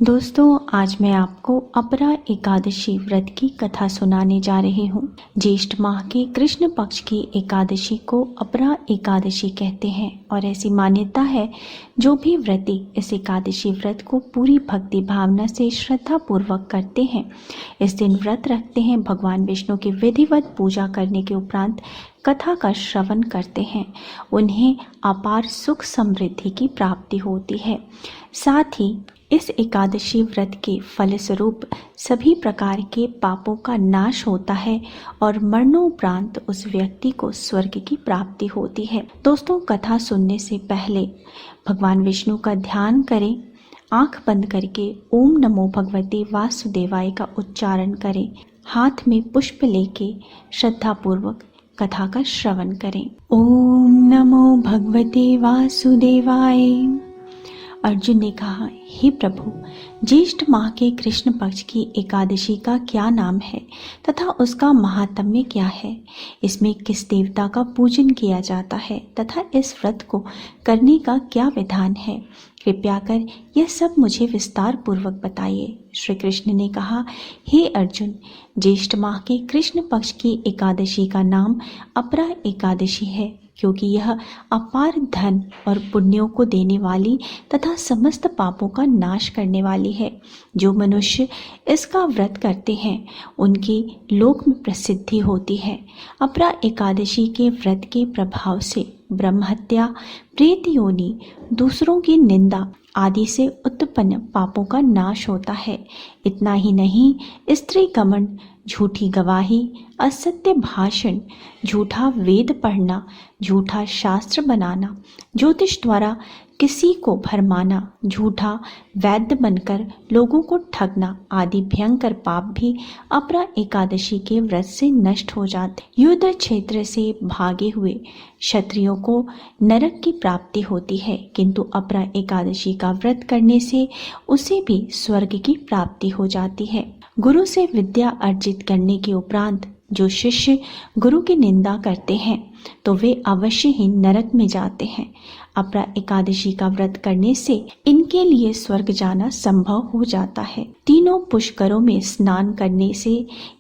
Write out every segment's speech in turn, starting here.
दोस्तों, आज मैं आपको अपरा एकादशी व्रत की कथा सुनाने जा रही हूँ। ज्येष्ठ माह के कृष्ण पक्ष की एकादशी को अपरा एकादशी कहते हैं और ऐसी मान्यता है जो भी व्रती इस एकादशी व्रत को पूरी भक्ति भावना से श्रद्धा पूर्वक करते हैं, इस दिन व्रत रखते हैं, भगवान विष्णु की विधिवत पूजा करने के उपरांत कथा का श्रवण करते हैं, उन्हें अपार सुख समृद्धि की प्राप्ति होती है। साथ ही इस एकादशी व्रत के फलस्वरूप सभी प्रकार के पापों का नाश होता है और मरणोपरांत उस व्यक्ति को स्वर्ग की प्राप्ति होती है। दोस्तों, कथा सुनने से पहले भगवान विष्णु का ध्यान करें, आंख बंद करके ओम नमो भगवते वासुदेवाय का उच्चारण करें, हाथ में पुष्प लेके श्रद्धापूर्वक कथा का श्रवण करें। ओम नमो भगवते वासुदेवाय। अर्जुन ने कहा, हे प्रभु, ज्येष्ठ माह के कृष्ण पक्ष की एकादशी का क्या नाम है तथा उसका महात्म्य क्या है? इसमें किस देवता का पूजन किया जाता है तथा इस व्रत को करने का क्या विधान है? कृपया कर यह सब मुझे विस्तार पूर्वक बताइए। श्री कृष्ण ने कहा, हे अर्जुन, ज्येष्ठ माह के कृष्ण पक्ष की एकादशी का नाम अपरा एकादशी है, क्योंकि यह अपार धन और पुण्यों को देने वाली तथा समस्त पापों का नाश करने वाली है। जो मनुष्य इसका व्रत करते हैं उनकी लोक में प्रसिद्धि होती है। अपरा एकादशी के व्रत के प्रभाव से ब्रह्महत्या, प्रेत योनि, दूसरों की निंदा आदि से उत्पन्न पापों का नाश होता है। इतना ही नहीं, स्त्री गमन, झूठी गवाही, असत्य भाषण, झूठा वेद पढ़ना, झूठा शास्त्र बनाना, ज्योतिष द्वारा किसी को भरमाना, झूठा वैद्य बनकर लोगों को ठगना आदि भयंकर पाप भी अपरा एकादशी के व्रत से नष्ट हो जाते। युद्ध क्षेत्र से भागे हुए क्षत्रियों को नरक की प्राप्ति होती है, किंतु अपरा एकादशी का व्रत करने से उसे भी स्वर्ग की प्राप्ति हो जाती है। गुरु से विद्या अर्जित करने के उपरांत जो शिष्य गुरु की निंदा करते हैं तो वे अवश्य ही नरक में जाते हैं। अपरा एकादशी का व्रत करने से इनके लिए स्वर्ग जाना संभव हो जाता है। तीनों पुष्करों में स्नान करने से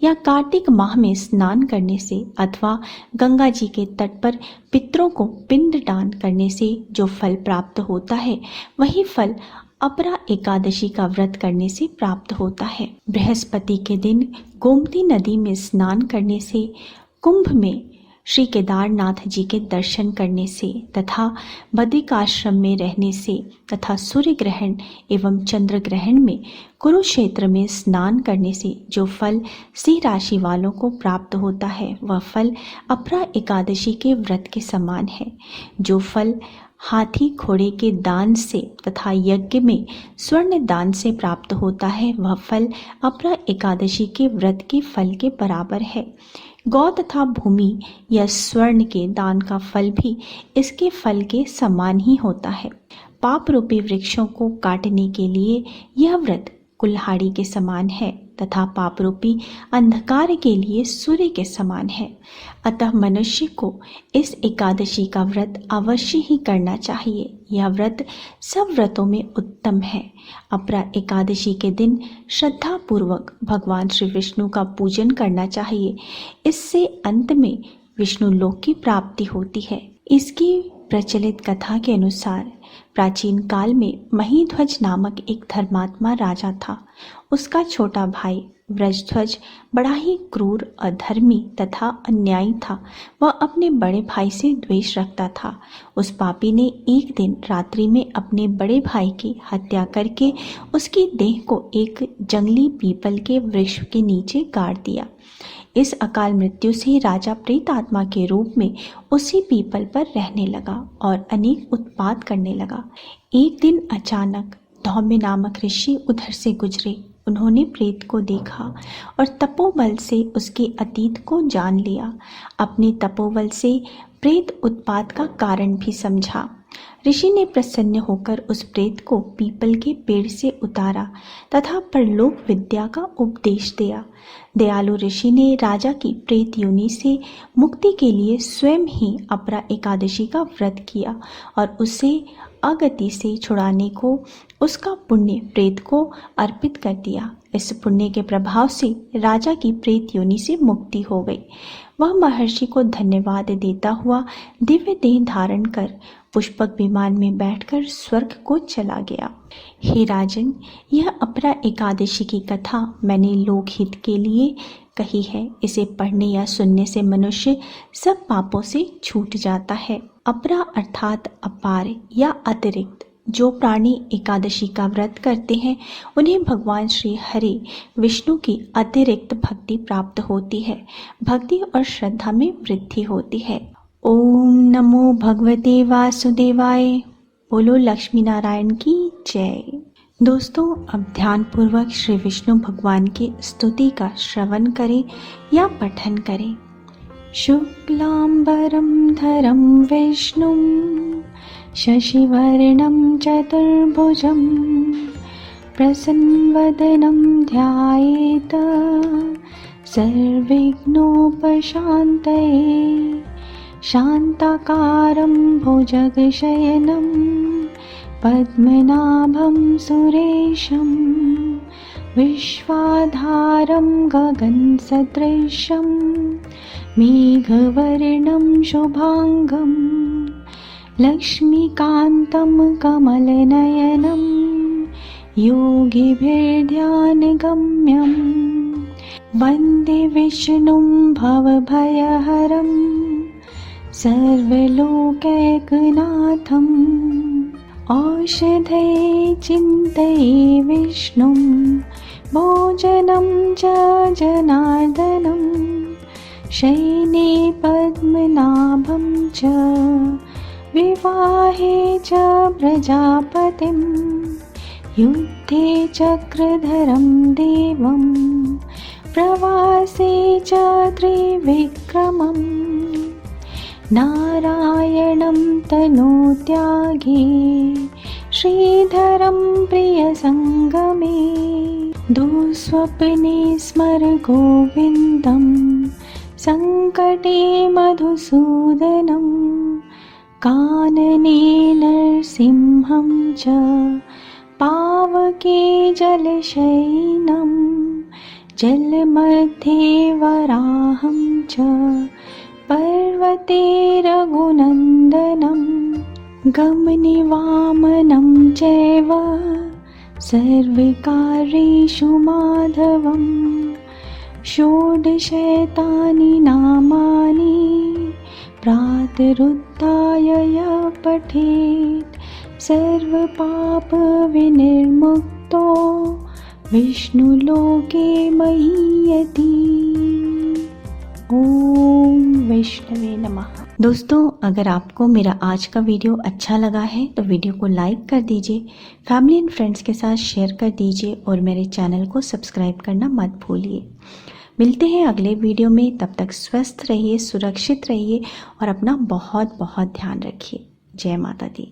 या कार्तिक माह में स्नान करने से अथवा गंगा जी के तट पर पितरों को पिंड दान करने से जो फल प्राप्त होता है, वही फल अपरा एकादशी का व्रत करने से प्राप्त होता है। बृहस्पति के दिन गोमती नदी में स्नान करने से, कुंभ में श्री केदारनाथ जी के दर्शन करने से तथा बद्रिकाश्रम में रहने से तथा सूर्य ग्रहण एवं चंद्र ग्रहण में कुरुक्षेत्र में स्नान करने से जो फल सिंह राशि वालों को प्राप्त होता है, वह फल अपरा एकादशी के व्रत के समान है। जो फल हाथी घोड़े के दान से तथा यज्ञ में स्वर्ण दान से प्राप्त होता है, वह फल अपरा एकादशी के व्रत के फल के बराबर है। गौ तथा भूमि या स्वर्ण के दान का फल भी इसके फल के समान ही होता है। पाप रूपी वृक्षों को काटने के लिए यह व्रत कुल्हाड़ी के समान है तथा पाप रूपी अंधकार के लिए सूर्य के समान है। अतः मनुष्य को इस एकादशी का व्रत अवश्य ही करना चाहिए। यह व्रत सब व्रतों में उत्तम है। अपरा एकादशी के दिन श्रद्धा पूर्वक भगवान श्री विष्णु का पूजन करना चाहिए। इससे अंत में विष्णु लोक की प्राप्ति होती है। इसकी प्रचलित कथा के अनुसार प्राचीन काल में महीध्वज नामक एक धर्मात्मा राजा था। उसका छोटा भाई व्रजध्वज बड़ा ही क्रूर, अधर्मी तथा अन्यायी था। वह अपने बड़े भाई से द्वेष रखता था। उस पापी ने एक दिन रात्रि में अपने बड़े भाई की हत्या करके उसकी देह को एक जंगली पीपल के वृक्ष के नीचे गाड़ दिया। इस अकाल मृत्यु से राजा प्रेत आत्मा के रूप में उसी पीपल पर रहने लगा और अनेक उत्पात करने लगा। एक दिन अचानक धौम्य नामक ऋषि उधर से गुजरे। उन्होंने प्रेत को देखा और तपोबल से उसके अतीत को जान लिया। अपने तपोबल से प्रेत उत्पात का कारण भी समझा। ऋषि ने प्रसन्न होकर उस प्रेत को पीपल के पेड़ से उतारा तथा परलोक विद्या का उपदेश दिया। दयालु ऋषि ने राजा की प्रेत योनि से मुक्ति के लिए स्वयं ही अपरा एकादशी का व्रत किया और उसे अगति से छुड़ाने को उसका पुण्य प्रेत को अर्पित कर दिया। इस पुण्य के प्रभाव से राजा की प्रेत योनि से मुक्ति हो गई। वह महर्षि को धन्यवाद देता हुआ दिव्य देह धारण कर पुष्पक विमान में बैठकर स्वर्ग को चला गया। हे राजन, यह अपरा एकादशी की कथा मैंने लोकहित के लिए कही है। इसे पढ़ने या सुनने से मनुष्य सब पापों से छूट जाता है। अपरा अर्थात अपार या अतिरिक्त। जो प्राणी एकादशी का व्रत करते हैं उन्हें भगवान श्री हरि विष्णु की अतिरिक्त भक्ति प्राप्त होती है। भक्ति और श्रद्धा में वृद्धि होती है। ओम नमो भगवते वासुदेवाय। बोलो लक्ष्मी नारायण की जय। दोस्तों, अब ध्यान पूर्वक श्री विष्णु भगवान की स्तुति का श्रवण करें या पठन करें। शुक्लांबरं धरं विष्णुं शशिवर्णं चतुर्भुजं प्रसन्नवदनं ध्यायेत् सर्वविघ्नोपशान्तये। शान्ताकारं भुजगशयनं पद्मनाभं सुरेशं विश्वाधारं गगनसदृशं मेघवर्णं शुभांगं लक्ष्मीकान्तं कमलनयनं योगिभिर्ध्यानगम्यं वन्दे विष्णुं भवभयहरं सर्वलोकैकनाथम्। औषधे चिन्तये विष्णुं भोजनं च जनार्दनं शयने पद्मनाभं च विवाहे च प्रजापतिं युद्धे चक्रधरं देवं प्रवासे च त्रिविक्रमम् नारायणं तनोत्यागे श्रीधरं प्रियसङ्गमे दुःस्वप्ने स्मर गोविन्दं सङ्कटे मधुसूदनं कानने नरसिंहं च पावके जलशयनं जलमध्ये वराहं च पर्वते रघुनन्दनं गमनिवामनं चैव सर्वकार्येषु माधवं षोडशैतानि नामानि प्रातरुत्थाय यः पठेत् सर्वपापविनिर्मुक्तो विष्णुलोके महीयति। ओम वैष्णवे नमः। दोस्तों, अगर आपको मेरा आज का वीडियो अच्छा लगा है तो वीडियो को लाइक कर दीजिए, फैमिली एंड फ्रेंड्स के साथ शेयर कर दीजिए और मेरे चैनल को सब्सक्राइब करना मत भूलिए। मिलते हैं अगले वीडियो में। तब तक स्वस्थ रहिए, सुरक्षित रहिए और अपना बहुत बहुत ध्यान रखिए। जय माता दी।